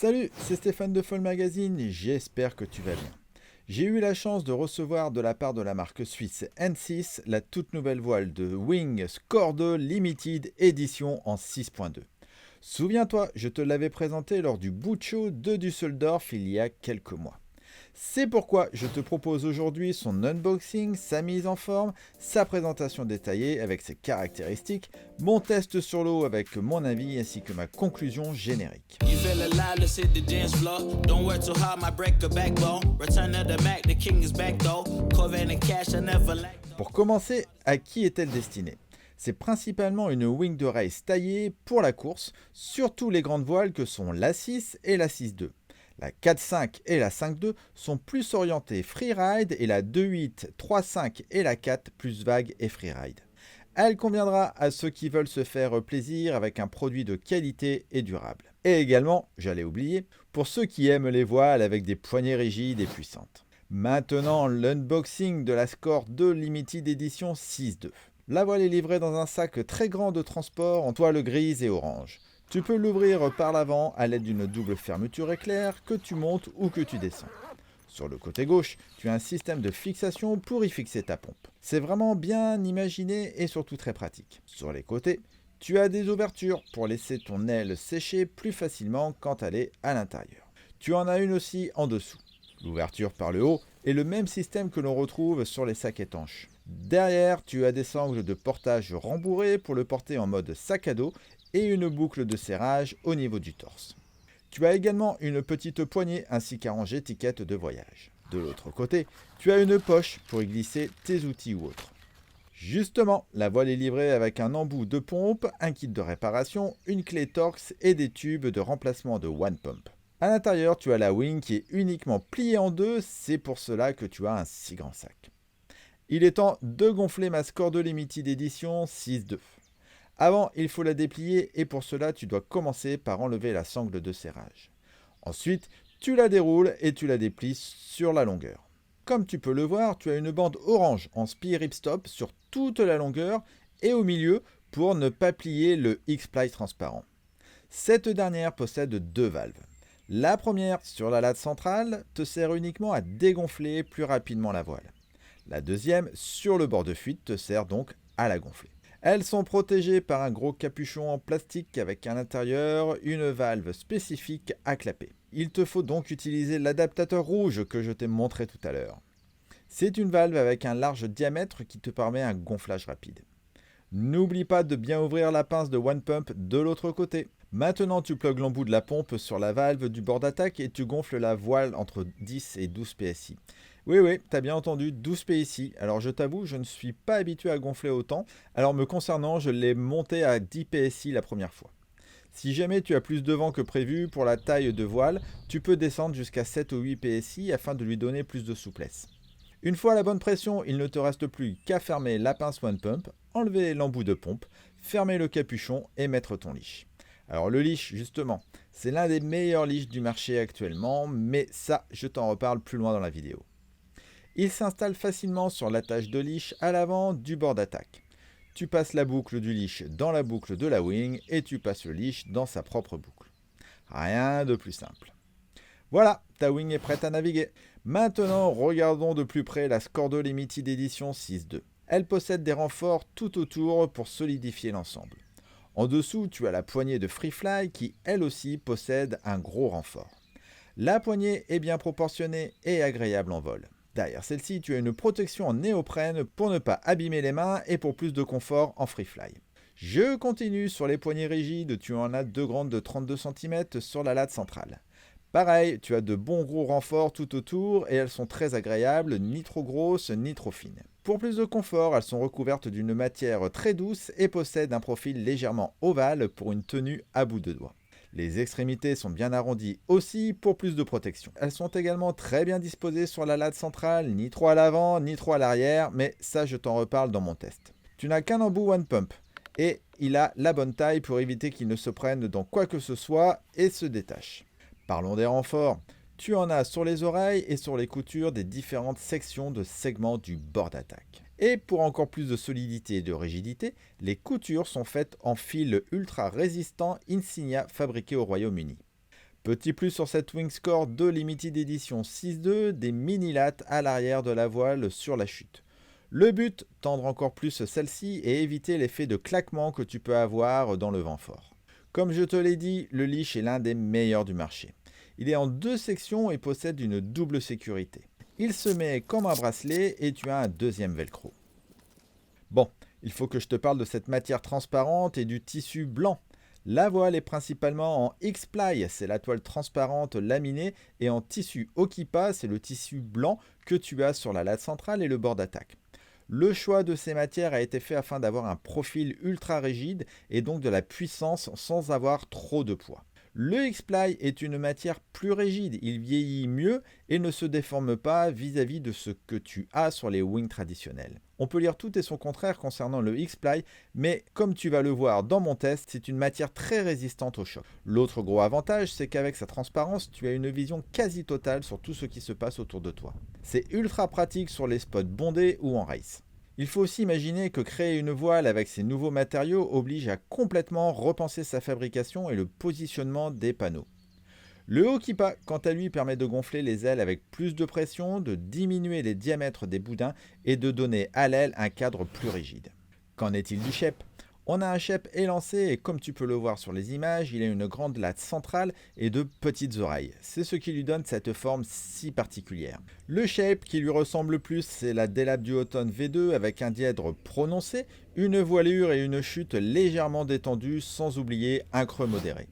Salut, c'est Stéphane de Fall Magazine, j'espère que tu vas bien. J'ai eu la chance de recevoir de la part de la marque suisse N6 la toute nouvelle voile de Wing Score 2 Limited Edition en 6.2. Souviens-toi, je te l'avais présenté lors du Boat Show de Düsseldorf il y a quelques mois. C'est pourquoi je te propose aujourd'hui son unboxing, sa mise en forme, sa présentation détaillée avec ses caractéristiques, mon test sur l'eau avec mon avis ainsi que ma conclusion générique. Pour commencer, à qui est-elle destinée? C'est principalement une wing de race taillée pour la course, surtout les grandes voiles que sont la 6 et la 6.2. La 4.5 et la 5.2 sont plus orientées freeride et la 2.8, 3.5 et la 4 plus vague et freeride. Elle conviendra à ceux qui veulent se faire plaisir avec un produit de qualité et durable. Et également, j'allais oublier, pour ceux qui aiment les voiles avec des poignées rigides et puissantes. Maintenant, l'unboxing de la Score 2 Limited Edition 6.2. La voile est livrée dans un sac très grand de transport en toile grise et orange. Tu peux l'ouvrir par l'avant à l'aide d'une double fermeture éclair que tu montes ou que tu descends. Sur le côté gauche, tu as un système de fixation pour y fixer ta pompe. C'est vraiment bien imaginé et surtout très pratique. Sur les côtés, tu as des ouvertures pour laisser ton aile sécher plus facilement quand elle est à l'intérieur. Tu en as une aussi en dessous. L'ouverture par le haut est le même système que l'on retrouve sur les sacs étanches. Derrière, tu as des sangles de portage rembourrées pour le porter en mode sac à dos et une boucle de serrage au niveau du torse. Tu as également une petite poignée ainsi qu'un rang étiquette de voyage. De l'autre côté, tu as une poche pour y glisser tes outils ou autres. Justement, la voile est livrée avec un embout de pompe, un kit de réparation, une clé Torx et des tubes de remplacement de One Pump. À l'intérieur, tu as la wing qui est uniquement pliée en deux, c'est pour cela que tu as un si grand sac. Il est temps de gonfler ma Score 2 Limited Edition 6.2. Avant, il faut la déplier et pour cela, tu dois commencer par enlever la sangle de serrage. Ensuite, tu la déroules et tu la déplies sur la longueur. Comme tu peux le voir, tu as une bande orange en spi ripstop sur toute la longueur et au milieu pour ne pas plier le X-Ply transparent. Cette dernière possède deux valves. La première, sur la latte centrale, te sert uniquement à dégonfler plus rapidement la voile. La deuxième, sur le bord de fuite, te sert donc à la gonfler. Elles sont protégées par un gros capuchon en plastique avec à l'intérieur une valve spécifique à clapper. Il te faut donc utiliser l'adaptateur rouge que je t'ai montré tout à l'heure. C'est une valve avec un large diamètre qui te permet un gonflage rapide. N'oublie pas de bien ouvrir la pince de One Pump de l'autre côté. Maintenant, tu plugues l'embout de la pompe sur la valve du bord d'attaque et tu gonfles la voile entre 10 et 12 PSI. Oui, t'as bien entendu, 12 PSI. Alors je t'avoue, je ne suis pas habitué à gonfler autant. Alors me concernant, je l'ai monté à 10 PSI la première fois. Si jamais tu as plus de vent que prévu pour la taille de voile, tu peux descendre jusqu'à 7 ou 8 PSI afin de lui donner plus de souplesse. Une fois à la bonne pression, il ne te reste plus qu'à fermer la pince One Pump, enlever l'embout de pompe, fermer le capuchon et mettre ton leash. Alors le leash, justement, c'est l'un des meilleurs leashs du marché actuellement, mais ça, je t'en reparle plus loin dans la vidéo. Il s'installe facilement sur l'attache de leash à l'avant du bord d'attaque. Tu passes la boucle du leash dans la boucle de la wing et tu passes le leash dans sa propre boucle. Rien de plus simple. Voilà, ta wing est prête à naviguer. Maintenant, regardons de plus près la Score 2 Limited Edition 6.2. Elle possède des renforts tout autour pour solidifier l'ensemble. En dessous, tu as la poignée de Freefly qui, elle aussi, possède un gros renfort. La poignée est bien proportionnée et agréable en vol. Derrière celle-ci, tu as une protection en néoprène pour ne pas abîmer les mains et pour plus de confort en Freefly. Je continue sur les poignées rigides, tu en as deux grandes de 32 cm sur la latte centrale. Pareil, tu as de bons gros renforts tout autour et elles sont très agréables, ni trop grosses ni trop fines. Pour plus de confort, elles sont recouvertes d'une matière très douce et possèdent un profil légèrement ovale pour une tenue à bout de doigts. Les extrémités sont bien arrondies aussi pour plus de protection. Elles sont également très bien disposées sur la latte centrale, ni trop à l'avant ni trop à l'arrière, mais ça je t'en reparle dans mon test. Tu n'as qu'un embout One Pump et il a la bonne taille pour éviter qu'il ne se prenne dans quoi que ce soit et se détache. Parlons des renforts. Tu en as sur les oreilles et sur les coutures des différentes sections de segments du bord d'attaque. Et pour encore plus de solidité et de rigidité, les coutures sont faites en fil ultra résistant Insignia fabriqué au Royaume-Uni. Petit plus sur cette Wingscore 2 Limited Edition 6.2, des mini-lattes à l'arrière de la voile sur la chute. Le but, tendre encore plus celle-ci et éviter l'effet de claquement que tu peux avoir dans le vent fort. Comme je te l'ai dit, le leash est l'un des meilleurs du marché. Il est en 2 sections et possède une double sécurité. Il se met comme un bracelet et tu as un deuxième velcro. Bon, il faut que je te parle de cette matière transparente et du tissu blanc. La voile est principalement en X-Ply, c'est la toile transparente laminée, et en tissu Okipa, c'est le tissu blanc que tu as sur la latte centrale et le bord d'attaque. Le choix de ces matières a été fait afin d'avoir un profil ultra rigide et donc de la puissance sans avoir trop de poids. Le X-Ply est une matière plus rigide, il vieillit mieux et ne se déforme pas vis-à-vis de ce que tu as sur les wings traditionnels. On peut lire tout et son contraire concernant le X-Ply, mais comme tu vas le voir dans mon test, c'est une matière très résistante au choc. L'autre gros avantage, c'est qu'avec sa transparence, tu as une vision quasi totale sur tout ce qui se passe autour de toi. C'est ultra pratique sur les spots bondés ou en race. Il faut aussi imaginer que créer une voile avec ces nouveaux matériaux oblige à complètement repenser sa fabrication et le positionnement des panneaux. Le Okipa, quant à lui, permet de gonfler les ailes avec plus de pression, de diminuer les diamètres des boudins et de donner à l'aile un cadre plus rigide. Qu'en est-il du shape ? On a un shape élancé et comme tu peux le voir sur les images, il a une grande latte centrale et de petites oreilles. C'est ce qui lui donne cette forme si particulière. Le shape qui lui ressemble le plus, c'est la Delap Duotone V2 avec un dièdre prononcé, une voilure et une chute légèrement détendue sans oublier un creux modéré.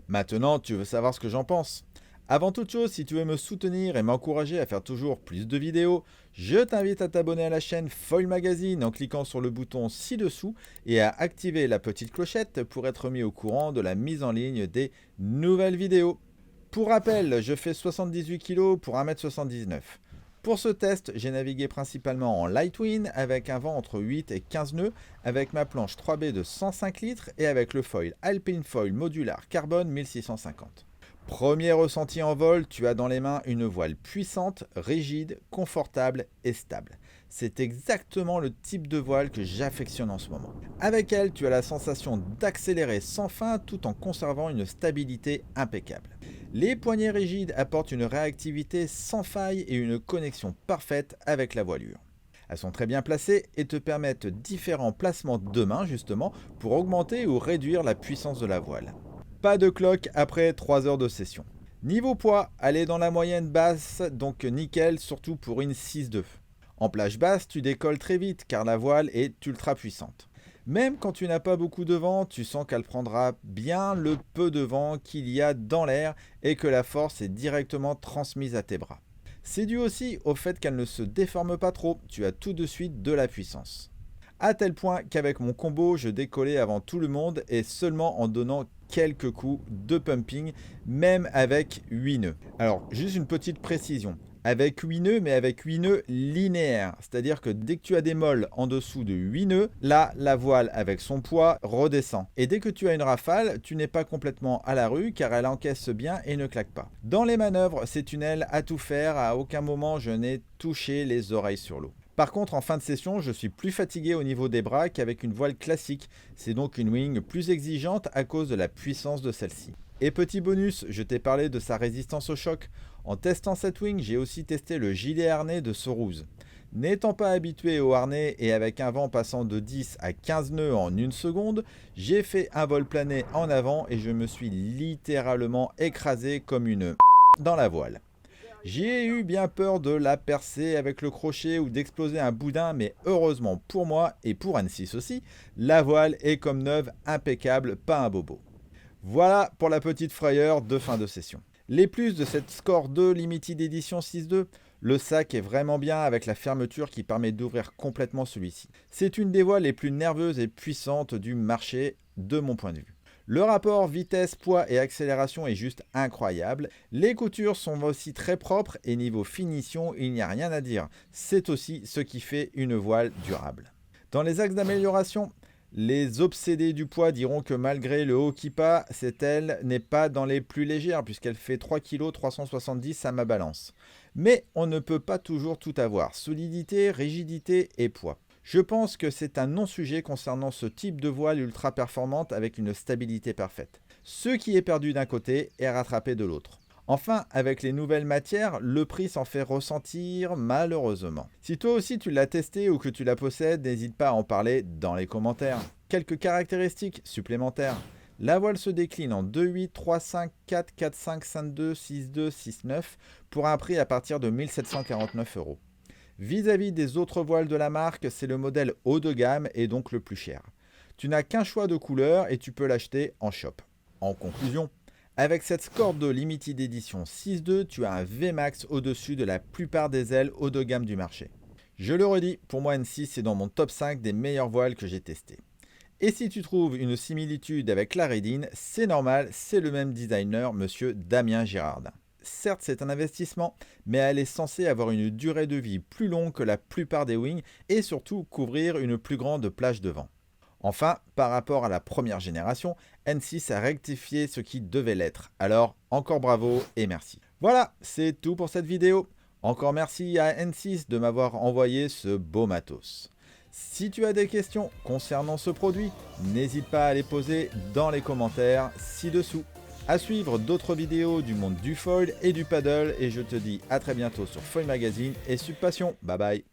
Maintenant, tu veux savoir ce que j'en pense ? Avant toute chose, si tu veux me soutenir et m'encourager à faire toujours plus de vidéos, je t'invite à t'abonner à la chaîne Foil Magazine en cliquant sur le bouton ci-dessous et à activer la petite clochette pour être mis au courant de la mise en ligne des nouvelles vidéos. Pour rappel, je fais 78 kg pour 1,79 m. Pour ce test, j'ai navigué principalement en Lightwind avec un vent entre 8 et 15 nœuds, avec ma planche 3B de 105 litres et avec le foil Alpine Foil Modular Carbone 1650. Premier ressenti en vol, tu as dans les mains une voile puissante, rigide, confortable et stable. C'est exactement le type de voile que j'affectionne en ce moment. Avec elle, tu as la sensation d'accélérer sans fin tout en conservant une stabilité impeccable. Les poignées rigides apportent une réactivité sans faille et une connexion parfaite avec la voilure. Elles sont très bien placées et te permettent différents placements de main justement pour augmenter ou réduire la puissance de la voile. Pas de cloque après 3 heures de session. Niveau poids, elle est dans la moyenne basse, donc nickel, surtout pour une 6.2. En plage basse, tu décolles très vite car la voile est ultra puissante. Même quand tu n'as pas beaucoup de vent, tu sens qu'elle prendra bien le peu de vent qu'il y a dans l'air et que la force est directement transmise à tes bras. C'est dû aussi au fait qu'elle ne se déforme pas trop, tu as tout de suite de la puissance. À tel point qu'avec mon combo, je décollais avant tout le monde et seulement en donnant quelques coups de pumping, même avec 8 nœuds. Alors, juste une petite précision. Avec 8 nœuds, mais avec 8 nœuds linéaires. C'est-à-dire que dès que tu as des molles en dessous de 8 nœuds, là, la voile avec son poids redescend. Et dès que tu as une rafale, tu n'es pas complètement à la rue car elle encaisse bien et ne claque pas. Dans les manœuvres, c'est une aile à tout faire. À aucun moment, je n'ai touché les oreilles sur l'eau. Par contre, en fin de session, je suis plus fatigué au niveau des bras qu'avec une voile classique. C'est donc une wing plus exigeante à cause de la puissance de celle-ci. Et petit bonus, je t'ai parlé de sa résistance au choc. En testant cette wing, j'ai aussi testé le gilet harnais de Soruse. N'étant pas habitué au harnais et avec un vent passant de 10 à 15 nœuds en une seconde, j'ai fait un vol plané en avant et je me suis littéralement écrasé comme une dans la voile. J'ai eu bien peur de la percer avec le crochet ou d'exploser un boudin, mais heureusement pour moi et pour Anne6 aussi, la voile est comme neuve, impeccable, pas un bobo. Voilà pour la petite frayeur de fin de session. Les plus de cette Score 2 Limited Edition 6.2, le sac est vraiment bien avec la fermeture qui permet d'ouvrir complètement celui-ci. C'est une des voiles les plus nerveuses et puissantes du marché de mon point de vue. Le rapport vitesse, poids et accélération est juste incroyable. Les coutures sont aussi très propres et niveau finition, il n'y a rien à dire. C'est aussi ce qui fait une voile durable. Dans les axes d'amélioration, les obsédés du poids diront que malgré le Okipa, cette aile n'est pas dans les plus légères puisqu'elle fait 3 kg 370 à ma balance. Mais on ne peut pas toujours tout avoir, solidité, rigidité et poids. Je pense que c'est un non-sujet concernant ce type de voile ultra performante avec une stabilité parfaite. Ce qui est perdu d'un côté est rattrapé de l'autre. Enfin, avec les nouvelles matières, le prix s'en fait ressentir malheureusement. Si toi aussi tu l'as testé ou que tu la possèdes, n'hésite pas à en parler dans les commentaires. Quelques caractéristiques supplémentaires. La voile se décline en 2.8, 3.5, 4, 4.5, 5.2, 6.2, 6.9 pour un prix à partir de 1749 €. Vis-à-vis des autres voiles de la marque, c'est le modèle haut de gamme et donc le plus cher. Tu n'as qu'un choix de couleur et tu peux l'acheter en shop. En conclusion, avec cette Scordo Limited Edition 6.2, tu as un VMAX au-dessus de la plupart des ailes haut de gamme du marché. Je le redis, pour moi N6 est dans mon top 5 des meilleures voiles que j'ai testées. Et si tu trouves une similitude avec la Redine, c'est normal, c'est le même designer, monsieur Damien Girardin. Certes, c'est un investissement, mais elle est censée avoir une durée de vie plus longue que la plupart des wings et surtout couvrir une plus grande plage de vent. Enfin, par rapport à la première génération, N6 a rectifié ce qui devait l'être. Alors, encore bravo et merci. Voilà, c'est tout pour cette vidéo. Encore merci à N6 de m'avoir envoyé ce beau matos. Si tu as des questions concernant ce produit, n'hésite pas à les poser dans les commentaires ci-dessous. À suivre d'autres vidéos du monde du foil et du paddle et je te dis à très bientôt sur Foil Magazine et Sub Passion. Bye bye.